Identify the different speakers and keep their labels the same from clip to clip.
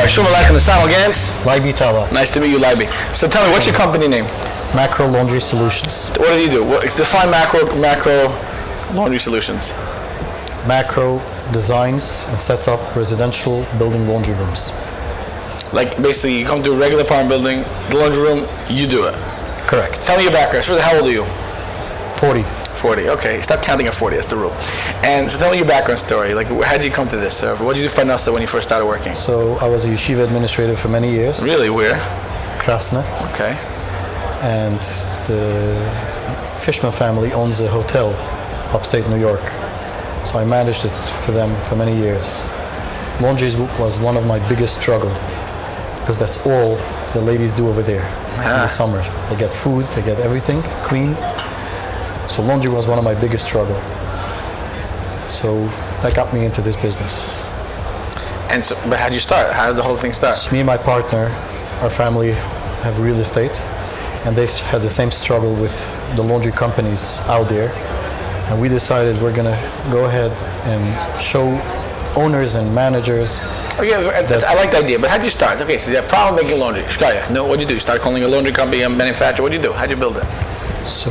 Speaker 1: Shalom Aleichem, Nesanel, Gantz.
Speaker 2: Leiby Tabak.
Speaker 1: Nice to meet you, Leiby. So tell me, what's your company name?
Speaker 2: Macro Laundry Solutions.
Speaker 1: What do you do? Define macro laundry solutions.
Speaker 2: Macro designs and sets up residential building laundry rooms.
Speaker 1: Like basically, you come to a regular apartment building, the laundry room, you do it.
Speaker 2: Correct.
Speaker 1: Tell me your background. First, how old are you?
Speaker 2: 40.
Speaker 1: 40. Okay, stop counting at 40. That's the rule. And so tell me your background story. Like, how did you come to this? What did you do for Nasa when you first started working?
Speaker 2: So I was a yeshiva administrator for many years.
Speaker 1: Really? Where?
Speaker 2: Krasne.
Speaker 1: Okay.
Speaker 2: And the Fishman family owns a hotel upstate New York. So I managed it for them for many years. Laundry was one of my biggest struggle because that's all the ladies do over there in the summer. They get food, they get everything clean. So laundry was one of my biggest struggle. So that got me into this business.
Speaker 1: And so, but how did you start? How did the whole thing start?
Speaker 2: Me and my partner, our family have real estate, and they had the same struggle with the laundry companies out there. And we decided we're gonna go ahead and show owners and managers.
Speaker 1: Oh yeah, I like the idea, but how did you start? Okay, so you have a problem making laundry. No, what did you do? You started calling a laundry company a manufacturer. What did you do? How did you build it?
Speaker 2: So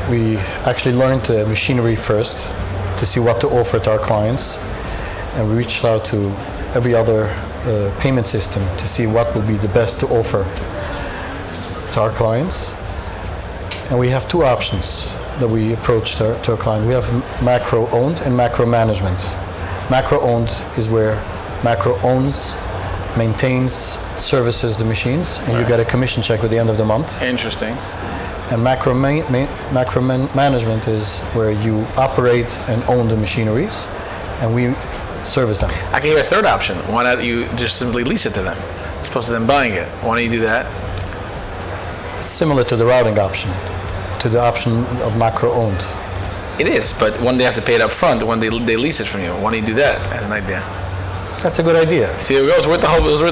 Speaker 2: we actually learned machinery first to see what to offer to our clients, and we reached out to every other payment system to see what would be the best to offer to our clients. And we have two options that we approach to our client. We have macro owned and macro management. Macro owned is where macro owns, maintains, services the machines, and you get a commission check at the end of the month.
Speaker 1: Interesting.
Speaker 2: And macro management is where you operate and own the machineries, and we service them.
Speaker 1: I can hear a third option. Why not you just simply lease it to them, as opposed to them buying it? Why don't you do that?
Speaker 2: It's similar to the routing option, to the option of macro owned.
Speaker 1: It is, but when they have to pay it up front, when they lease it from you, why don't you do that as an idea?
Speaker 2: That's a good idea.
Speaker 1: See, it was worth the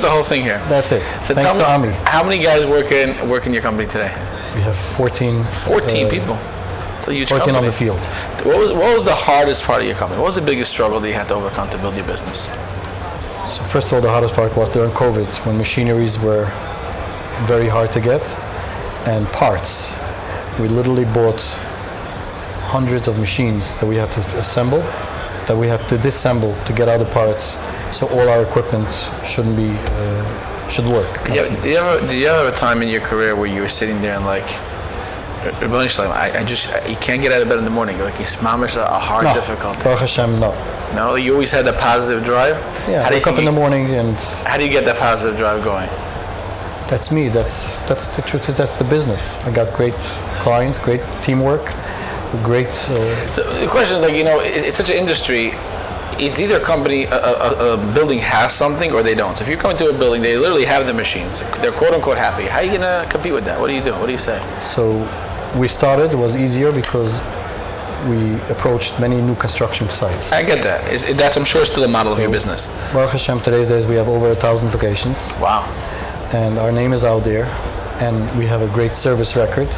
Speaker 1: whole thing here.
Speaker 2: That's it.
Speaker 1: So
Speaker 2: thanks to Ami.
Speaker 1: How many guys work in your company today?
Speaker 2: We have 14.
Speaker 1: 14 people. It's a huge
Speaker 2: 14
Speaker 1: company.
Speaker 2: on the field.
Speaker 1: What was the hardest part of your company? What was the biggest struggle that you had to overcome to build your business?
Speaker 2: So first of all, the hardest part was during COVID, when machineries were very hard to get, and parts. We literally bought hundreds of machines that we had to assemble, that we had to disassemble to get out the parts, so all our equipment should work.
Speaker 1: Did you ever have a time in your career where you were sitting there and like, you can't get out of bed in the morning, like it's mamish a hard difficulty?
Speaker 2: Baruch Hashem, no.
Speaker 1: No, you always had that positive drive?
Speaker 2: Yeah, I wake up in the morning and...
Speaker 1: How do you get that positive drive going?
Speaker 2: That's me, that's the truth, that's the business. I got great clients, great teamwork, great...
Speaker 1: So the question is, it's such an industry, it's either a company, a building has something or they don't. So if you come into a building, they literally have the machines. They're quote unquote happy. How are you going to compete with that? What do you do? What do you say?
Speaker 2: So we started, it was easier because we approached many new construction sites.
Speaker 1: I get that. That's, I'm sure, still a model of your business.
Speaker 2: Baruch Hashem, today's days we have over 1,000 locations.
Speaker 1: Wow.
Speaker 2: And our name is out there, and we have a great service record.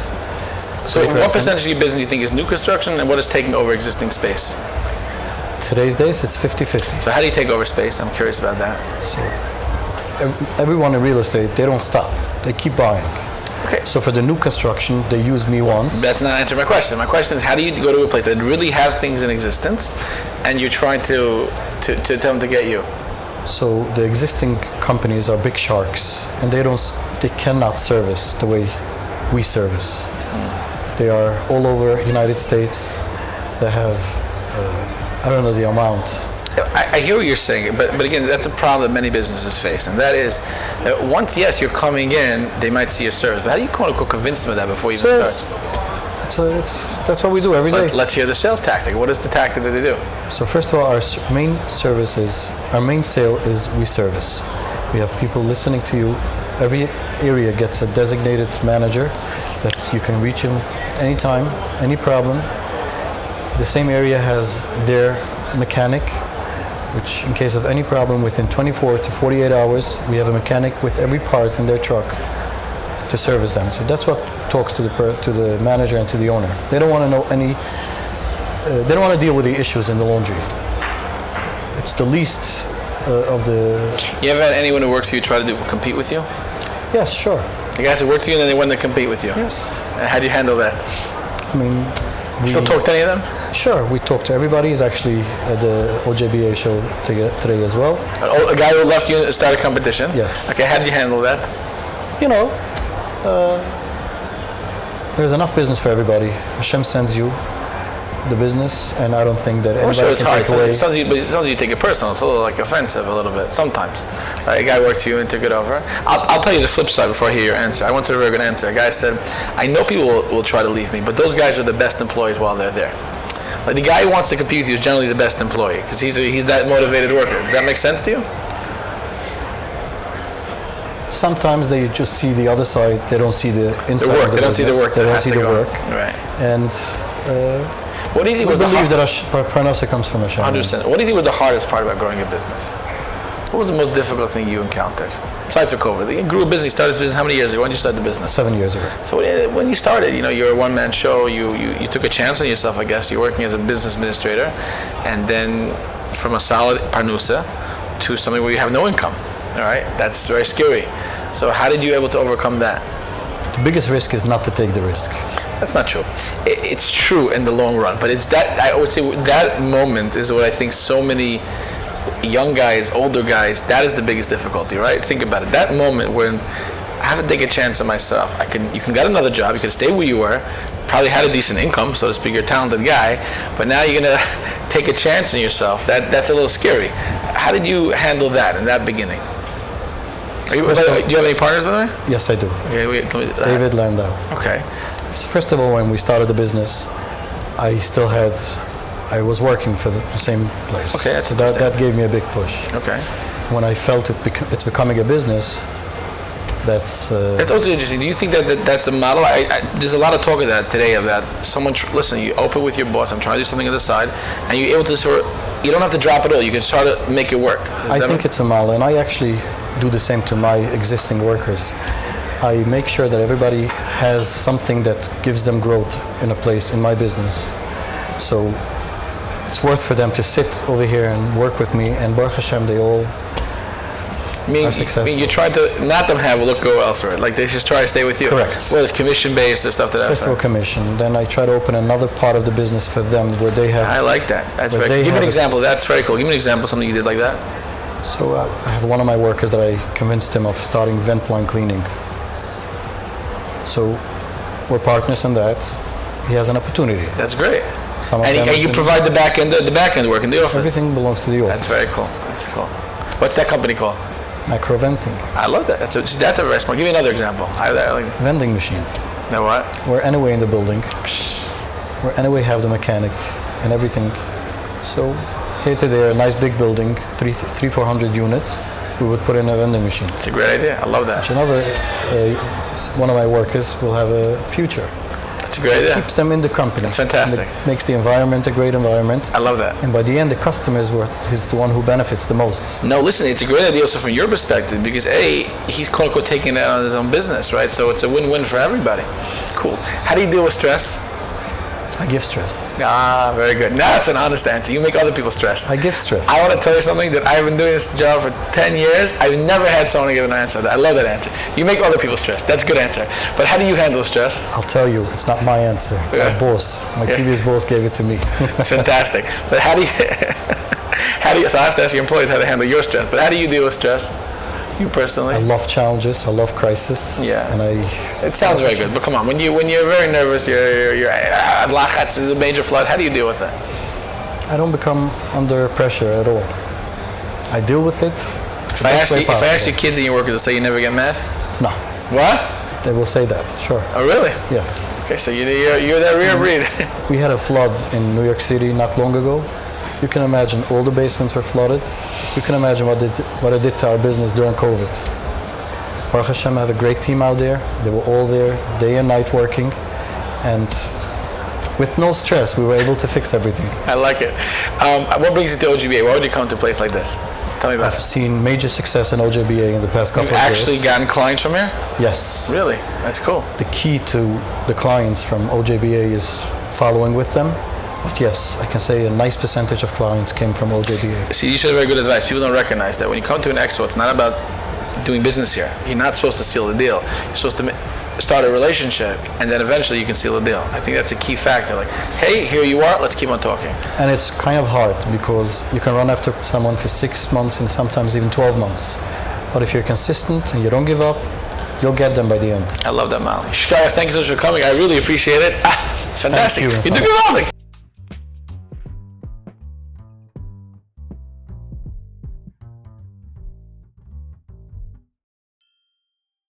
Speaker 1: So what percentage of your business do you think is new construction, and what is taking over existing space?
Speaker 2: Today's days, it's 50-50.
Speaker 1: So how do you take over space? I'm curious about that.
Speaker 2: So everyone in real estate, they don't stop. They keep buying.
Speaker 1: Okay.
Speaker 2: So for the new construction, they use me once.
Speaker 1: That's not answering my question. My question is, how do you go to a place that really have things in existence, and you're trying to tell them to get you?
Speaker 2: So the existing companies are big sharks, and they cannot service the way we service. They are all over United States. They have, I don't know the amount.
Speaker 1: I hear what you're saying, but again, that's a problem that many businesses face, and that is that once, yes, you're coming in, they might see your service, but how do you convince them of that before you even start?
Speaker 2: That's what we do every day.
Speaker 1: Let's hear the sales tactic. What is the tactic that they do?
Speaker 2: So first of all, our main sale is we service. We have people listening to you. Every area gets a designated manager that you can reach him anytime, any problem. The same area has their mechanic, which in case of any problem within 24 to 48 hours, we have a mechanic with every part in their truck to service them. So that's what talks to the manager and to the owner. They don't want to know they don't want to deal with the issues in the laundry. It's the least of the.
Speaker 1: You ever had anyone who works for you try to compete with you?
Speaker 2: Yes, sure.
Speaker 1: The guys who work for you and then they want to compete with you?
Speaker 2: Yes.
Speaker 1: And how do you handle that?
Speaker 2: I mean,
Speaker 1: You still talk to any of them?
Speaker 2: Sure, we talk to everybody. He's actually at the OJBA show today as well.
Speaker 1: A guy who left you and started a competition?
Speaker 2: Yes.
Speaker 1: Okay, how do you handle that?
Speaker 2: You know, there's enough business for everybody. Hashem sends you the business, and I don't think that anybody
Speaker 1: sure it's
Speaker 2: can
Speaker 1: hard.
Speaker 2: take away.
Speaker 1: Sometimes you take it personal. It's a little like offensive a little bit. Sometimes, right? A guy works for you and took it over. I'll tell you the flip side before I hear your answer. I wanted a very good answer. A guy said, "I know people will try to leave me, but those guys are the best employees while they're there." Like the guy who wants to compete with you is generally the best employee because he's that motivated worker. Does that make sense to you?
Speaker 2: Sometimes they just see the other side. They don't see the inside.
Speaker 1: The work.
Speaker 2: Of the
Speaker 1: They don't see the
Speaker 2: business.
Speaker 1: work.
Speaker 2: They
Speaker 1: that
Speaker 2: don't
Speaker 1: has
Speaker 2: see
Speaker 1: to
Speaker 2: the
Speaker 1: go on.
Speaker 2: work.
Speaker 1: Right.
Speaker 2: And
Speaker 1: What do you think
Speaker 2: we
Speaker 1: was the
Speaker 2: believe
Speaker 1: hard?
Speaker 2: that Parnasa comes from Hashem.
Speaker 1: 100%. What do you think was the hardest part about growing a business? What was the most difficult thing you encountered? Besides the COVID. You grew a business, you started this business how many years ago? When did you start the business?
Speaker 2: 7 years ago.
Speaker 1: So when you started, you're a one-man show, you took a chance on yourself, I guess. You're working as a business administrator, and then from a solid parnusa to something where you have no income, all right? That's very scary. So how did you able to overcome that?
Speaker 2: The biggest risk is not to take the risk.
Speaker 1: That's not true. It's true in the long run, but it's that, I would say that moment is what I think so many young guys, older guys, that is the biggest difficulty, right? Think about it. That moment when I have to take a chance on myself. You can get another job, you can stay where you were, probably had a decent income, so to speak, you're a talented guy, but now you're gonna take a chance on yourself. That's a little scary. How did you handle that in that beginning? Do you have any partners, by the way?
Speaker 2: Yes, I do.
Speaker 1: Okay,
Speaker 2: David Landau.
Speaker 1: Okay.
Speaker 2: So first of all, when we started the business, I was working for the same place.
Speaker 1: Okay, that's
Speaker 2: so that gave me a big push.
Speaker 1: Okay.
Speaker 2: When I felt it's becoming a business, that's
Speaker 1: also interesting. Do you think that that's a model? There's a lot of talk of that today about someone, listen, you open with your boss, I'm trying to do something on the side, and you're able to you don't have to drop it all, you can start to make it work.
Speaker 2: I think it's a model, and I actually do the same to my existing workers. I make sure that everybody has something that gives them growth in a place in my business. So it's worth for them to sit over here and work with me, and Baruch Hashem, they all are successful.
Speaker 1: You try to not them have a look go elsewhere, like they just try to stay with you.
Speaker 2: Correct.
Speaker 1: Well, it's commission based or stuff that
Speaker 2: First of all, commission. Then I try to open another part of the business for them where they have.
Speaker 1: I like that. That's very cool. Give me an example. That's very cool. Give me an example of something you did like that.
Speaker 2: So I have one of my workers that I convinced him of starting vent line cleaning. So we're partners in that. He has an opportunity.
Speaker 1: That's great.
Speaker 2: And
Speaker 1: you provide the back end work in the office.
Speaker 2: Everything belongs to the office.
Speaker 1: That's very cool. That's cool. What's that company called?
Speaker 2: Micro-venting.
Speaker 1: I love that. That's a very smart. Give me another example.
Speaker 2: Vending machines.
Speaker 1: Now what?
Speaker 2: We're anyway in the building. We anyway have the mechanic and everything. So here to there, a nice big building, 400 units. We would put in a vending machine.
Speaker 1: It's a great idea. I love that.
Speaker 2: Which another one of my workers will have a future.
Speaker 1: That's a great idea.
Speaker 2: Keeps them in the company.
Speaker 1: That's fantastic.
Speaker 2: Makes the environment a great environment.
Speaker 1: I love that.
Speaker 2: And by the end, the customer is the one who benefits the most.
Speaker 1: No, listen, it's a great idea also from your perspective because he's quote unquote taking it on his own business, right? So it's a win-win for everybody. Cool. How do you deal with stress?
Speaker 2: I give stress.
Speaker 1: Ah, very good. Now that's an honest answer. You make other people stress.
Speaker 2: I give stress.
Speaker 1: I want to tell you something that I've been doing this job for 10 years. I've never had someone give an answer. I love that answer. You make other people stress. That's a good answer. But how do you handle stress?
Speaker 2: I'll tell you, it's not my answer.
Speaker 1: Yeah.
Speaker 2: My boss, my previous boss gave it to me.
Speaker 1: That's fantastic. But how do you, so I have to ask your employees how to handle your stress, but how do you deal with stress? You personally?
Speaker 2: I love challenges. I love crisis.
Speaker 1: Yeah.
Speaker 2: And
Speaker 1: it sounds very good, but come on. When you're very nervous, you're lachatz is a major flood. How do you deal with it?
Speaker 2: I don't become under pressure at all. I deal with it.
Speaker 1: If I ask your kids and your workers to say you never get mad?
Speaker 2: No.
Speaker 1: What?
Speaker 2: They will say that. Sure.
Speaker 1: Oh, really?
Speaker 2: Yes.
Speaker 1: Okay, so you're that rare breed.
Speaker 2: We had a flood in New York City not long ago. You can imagine all the basements were flooded. You can imagine what it did to our business during COVID. Baruch Hashem, I have a great team out there. They were all there, day and night working. And with no stress, we were able to fix everything.
Speaker 1: I like it. What brings you to OJBA? Why would you come to a place like this? Tell me about it.
Speaker 2: I've seen major success in OJBA in the past couple of
Speaker 1: You've
Speaker 2: years.
Speaker 1: actually gotten clients from here?
Speaker 2: Yes.
Speaker 1: Really? That's cool.
Speaker 2: The key to the clients from OJBA is following with them, But yes, I can say a nice percentage of clients came from OJBA.
Speaker 1: See, you should have very good advice. People don't recognize that when you come to an expo, it's not about doing business here. You're not supposed to seal the deal. You're supposed to start a relationship, and then eventually you can seal a deal. I think that's a key factor. Like, hey, here you are, let's keep on talking.
Speaker 2: And it's kind of hard because you can run after someone for 6 months and sometimes even 12 months. But if you're consistent and you don't give up, you'll get them by the end.
Speaker 1: I love that, Mal. Shkaya, thank you so much for coming. I really appreciate it. It's fantastic.
Speaker 2: Thank you,
Speaker 1: You do good.